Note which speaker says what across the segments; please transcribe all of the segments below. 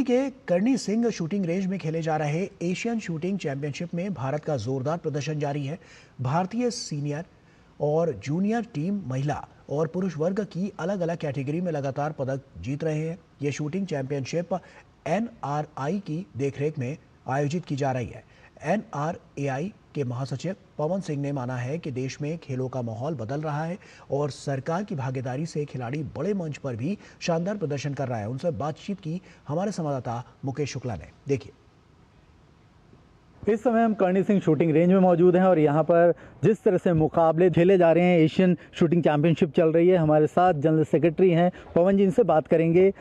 Speaker 1: के करनी Singh shooting range में खेले जा रहे एशियन शूटिंग चैंपियनशिप में भारत का जोरदार प्रदर्शन जारी है। भारतीय सीनियर और जूनियर टीम महिला और पुरुष वर्ग की अलग अलग कैटेगरी में लगातार पदक जीत रहे हैं। ये शूटिंग चैंपियनशिप NRI की देखरेख में आयोजित की जा रही है। NRAI के महासचिव पवन सिंह ने माना है कि देश में खेलों का माहौल बदल रहा है और सरकार की भागीदारी से खिलाड़ी बड़े मंच पर भी शानदार प्रदर्शन कर रहा है। उनसे बातचीत की हमारे संवाददाता मुकेश शुक्ला ने। देखिए,
Speaker 2: इस समय हम करनी सिंह शूटिंग रेंज में मौजूद हैं और यहाँ पर जिस तरह से मुकाबले खेले जा रहे हैं, एशियन शूटिंग चैंपियनशिप चल रही है। हमारे साथ जनरल सेक्रेटरी हैं पवन जी, इनसे बात करेंगे।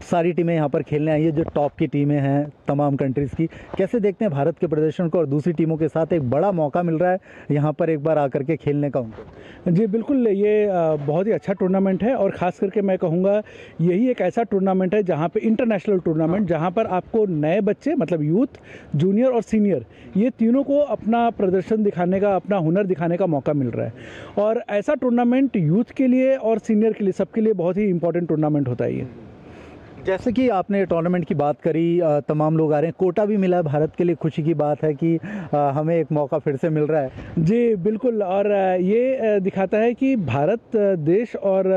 Speaker 2: सारी टीमें यहाँ पर खेलने आई है, जो टॉप की टीमें हैं तमाम कंट्रीज़ की। कैसे देखते हैं भारत के प्रदर्शन को और दूसरी टीमों के साथ एक बड़ा मौका मिल रहा है यहाँ पर एक बार आकर के खेलने का उनको?
Speaker 3: जी बिल्कुल, ये बहुत ही अच्छा टूर्नामेंट है और ख़ास करके मैं कहूँगा यही एक ऐसा टूर्नामेंट है जहाँ पे इंटरनेशनल टूर्नामेंट, जहाँ पर आपको नए बच्चे मतलब यूथ, जूनियर और सीनियर, ये तीनों को अपना प्रदर्शन दिखाने का, अपना हुनर दिखाने का मौका मिल रहा है। और ऐसा टूर्नामेंट यूथ के लिए और सीनियर के लिए, सबके लिए बहुत ही इंपॉर्टेंट टूर्नामेंट होता है ये।
Speaker 2: जैसे कि आपने टूर्नामेंट की बात करी, तमाम लोग आ रहे हैं, कोटा भी मिला है, भारत के लिए खुशी की बात है कि हमें एक मौका फिर से मिल रहा है।
Speaker 3: जी बिल्कुल, और ये दिखाता है कि भारत देश और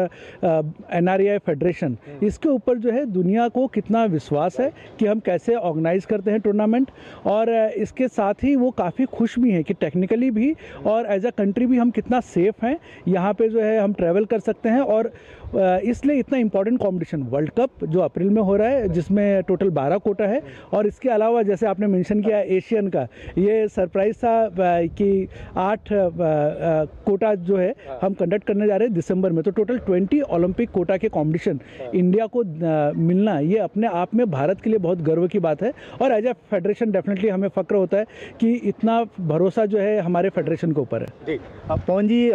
Speaker 3: NRAI फेडरेशन, इसके ऊपर जो है दुनिया को कितना विश्वास है कि हम कैसे ऑर्गेनाइज करते हैं टूर्नामेंट। और इसके साथ ही वो काफ़ी खुश भी हैं कि टेक्निकली भी और एज अ कंट्री भी हम कितना सेफ़ हैं, यहाँ पे जो है हम ट्रैवल कर सकते हैं। और इसलिए इतना इम्पॉर्टेंट कंपटीशन वर्ल्ड कप जो अप्रैल में हो रहा है, जिसमें टोटल 12 कोटा है। और इसके अलावा जैसे आपने मेंशन किया एशियन का, ये सरप्राइज था कि 8 कोटा जो है हम कंडक्ट करने जा रहे हैं दिसंबर में। तो टोटल 20 ओलंपिक कोटा के कंपटीशन इंडिया को मिलना, ये अपने आप में भारत के लिए बहुत गर्व की बात है। और एज ए फेडरेशन डेफिनेटली हमें फ़क्र होता है कि इतना भरोसा जो है हमारे फेडरेशन के ऊपर है।
Speaker 2: अब पवन जी,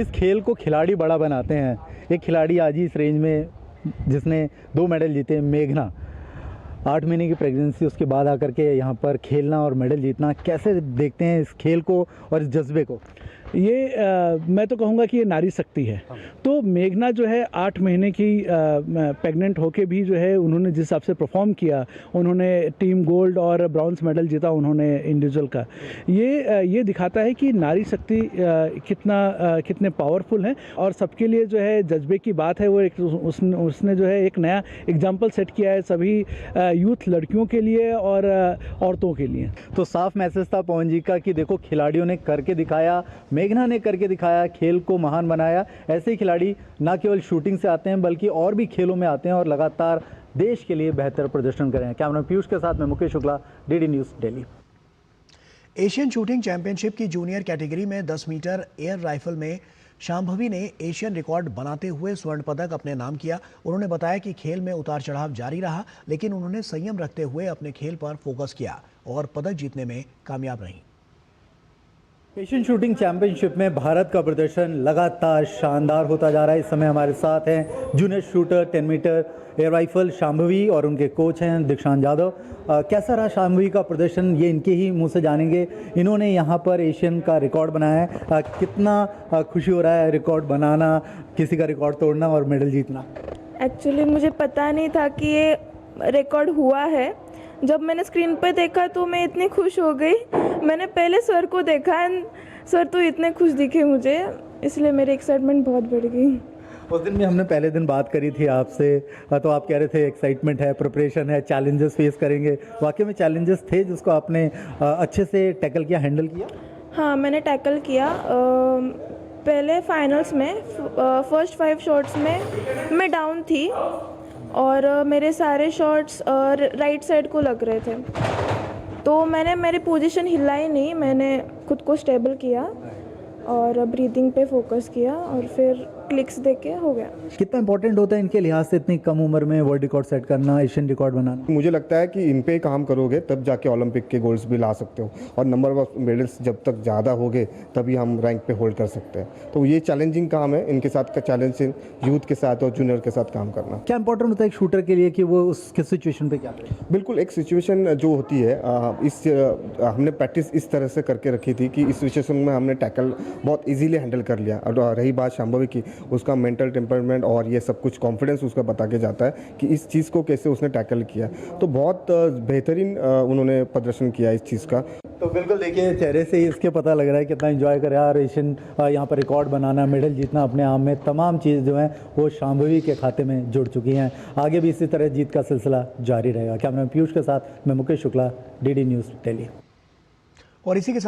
Speaker 2: इस खेल को खिलाड़ी बड़ा बनाते हैं। एक खिलाड़ी आज ही इस रेंज में जिसने 2 मेडल जीते, मेघना, 8 महीने की प्रेगनेंसी, उसके बाद आकर के यहाँ पर खेलना और मेडल जीतना, कैसे देखते हैं इस खेल को और इस जज्बे को?
Speaker 3: ये मैं तो कहूँगा कि ये नारी शक्ति है। तो मेघना जो है 8 महीने की प्रेग्नेंट होके भी जो है उन्होंने जिस हिसाब से परफॉर्म किया, उन्होंने टीम गोल्ड और ब्रॉन्ज मेडल जीता उन्होंने इंडिविजुअल का। ये दिखाता है कि नारी शक्ति कितने पावरफुल हैं। और सबके लिए जो है जज्बे की बात है, वो एक उसने जो है एक नया एग्जाम्पल सेट किया है सभी यूथ लड़कियों के लिए और औरतों के लिए।
Speaker 2: तो साफ मैसेज था पवन जी का कि देखो, खिलाड़ियों ने करके दिखाया, मेघना ने करके दिखाया, खेल को महान बनाया। ऐसे ही खिलाड़ी ना केवल शूटिंग से आते हैं बल्कि और भी खेलों में आते हैं और लगातार देश के लिए बेहतर प्रदर्शन करें। कैमरा पीयूष के साथ मैं Mukesh Shukla, DD news Delhi.
Speaker 1: Asian shooting championship की जूनियर कैटेगरी में 10 मीटर एयर राइफल में शांभवी ने एशियन रिकॉर्ड बनाते हुए स्वर्ण पदक अपने नाम किया। उन्होंने बताया कि खेल में उतार चढ़ाव जारी रहा, लेकिन उन्होंने संयम रखते हुए अपने खेल पर फोकस किया और पदक जीतने में कामयाब रही।
Speaker 2: एशियन शूटिंग चैंपियनशिप में भारत का प्रदर्शन लगातार शानदार होता जा रहा है। इस समय हमारे साथ हैं junior shooter 10 metre air rifle Shambhavi और उनके कोच हैं दीक्षांत यादव। कैसा रहा शांभवी का प्रदर्शन, ये इनके ही मुंह से जानेंगे। इन्होंने यहाँ पर एशियन का रिकॉर्ड बनाया है। कितना खुशी हो रहा है रिकॉर्ड बनाना, किसी का रिकॉर्ड तोड़ना और मेडल जीतना?
Speaker 4: एक्चुअली मुझे पता नहीं था कि ये रिकॉर्ड हुआ है। जब मैंने स्क्रीन पे देखा तो मैं इतनी खुश हो गई। मैंने पहले सर को देखा, सर तो इतने खुश दिखे मुझे, इसलिए मेरी एक्साइटमेंट बहुत बढ़ गई।
Speaker 2: उस दिन भी हमने पहले दिन बात करी थी आपसे, तो आप कह रहे थे एक्साइटमेंट है, प्रिपरेशन है, चैलेंजेस फेस करेंगे। वाकई में चैलेंजेस थे जिसको आपने अच्छे से टैकल किया, हैंडल किया?
Speaker 4: हाँ, मैंने टैकल किया। पहले फाइनल्स में फर्स्ट 5 शॉट्स में मैं डाउन थी और मेरे सारे शॉट्स राइट साइड को लग रहे थे, तो मैंने मेरी पोजीशन हिलाई नहीं, मैंने खुद को स्टेबल किया और ब्रीदिंग पे फोकस किया और फिर क्लिक्स देके हो गया।
Speaker 2: कितना इंपॉर्टेंट होता है इनके लिहाज से इतनी कम उम्र में वर्ल्ड रिकॉर्ड सेट करना, एशियन रिकॉर्ड बनाना?
Speaker 5: मुझे लगता है कि इन पे काम करोगे तब जाके ओलंपिक के गोल्ड्स भी ला सकते हो, और नंबर ऑफ मेडल्स जब तक ज़्यादा होगे तभी हम रैंक पे होल्ड कर सकते हैं। तो ये चैलेंजिंग काम है, इनके साथ का चैलेंजिंग यूथ के साथ और जूनियर के साथ काम करना।
Speaker 2: क्या इंपॉर्टेंट होता है एक शूटर के लिए कि वो उसके सिचुएशन पे क्या करे?
Speaker 5: बिल्कुल, एक सिचुएशन जो होती है हमने प्रैक्टिस इस तरह से करके रखी थी कि इस सिचुएशन में हमने टैकल बहुत ईजीली हैंडल कर लिया। और रही बात शांभवी की, उसका मेंटल टेम्परमेंट और ये सब कुछ कॉन्फिडेंस उसका बता के जाता है कि इस चीज़ को कैसे उसने टैकल किया। तो बहुत बेहतरीन उन्होंने प्रदर्शन किया इस चीज़ का।
Speaker 2: तो बिल्कुल देखिए, चेहरे से ही इसके पता लग रहा है कितना एंजॉय कर रहा है। और एशियन यहाँ पर रिकॉर्ड बनाना, मेडल जीतना, अपने आप में तमाम चीज़ जो है वो शांभवी के खाते में जुड़ चुकी हैं। आगे भी इसी तरह जीत का सिलसिला जारी रहेगा। कैमरा पीयूष के साथ मैं मुकेश शुक्ला, DD न्यूज़ दिल्ली।
Speaker 1: और इसी के साथ